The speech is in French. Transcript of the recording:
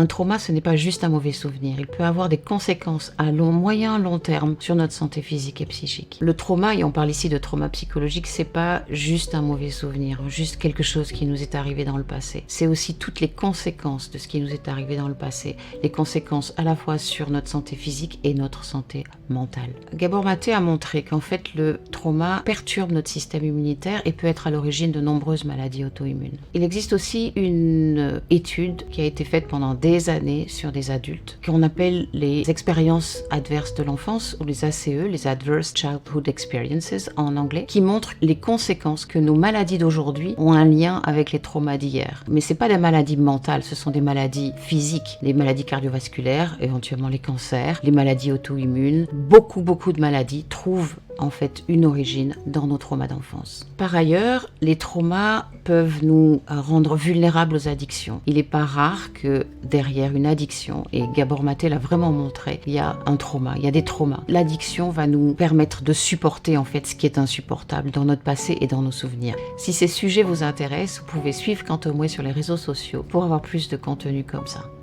Un trauma, ce n'est pas juste un mauvais souvenir. Il peut avoir des conséquences à moyen, long terme sur notre santé physique et psychique. Le trauma, et on parle ici de trauma psychologique, c'est pas juste un mauvais souvenir, juste quelque chose qui nous est arrivé dans le passé. C'est aussi toutes les conséquences de ce qui nous est arrivé dans le passé. Les conséquences à la fois sur notre santé physique et notre santé mentale. Gabor Maté a montré qu'en fait, le trauma perturbe notre système immunitaire et peut être à l'origine de nombreuses maladies auto-immunes. Il existe aussi une étude qui a été faite pendant des années sur des adultes qu'on appelle les expériences adverses de l'enfance ou les ACE, les Adverse Childhood Experiences en anglais, qui montrent les conséquences que nos maladies d'aujourd'hui ont un lien avec les traumas d'hier. Mais c'est pas des maladies mentales, ce sont des maladies physiques, les maladies cardiovasculaires, éventuellement les cancers, les maladies auto-immunes. Beaucoup de maladies trouvent en fait une origine dans nos traumas d'enfance. Par ailleurs, les traumas peuvent nous rendre vulnérables aux addictions. Il n'est pas rare que derrière une addiction, et Gabor Maté l'a vraiment montré, il y a un trauma, il y a des traumas. L'addiction va nous permettre de supporter en fait ce qui est insupportable dans notre passé et dans nos souvenirs. Si ces sujets vous intéressent, vous pouvez suivre Quantum Way sur les réseaux sociaux pour avoir plus de contenu comme ça.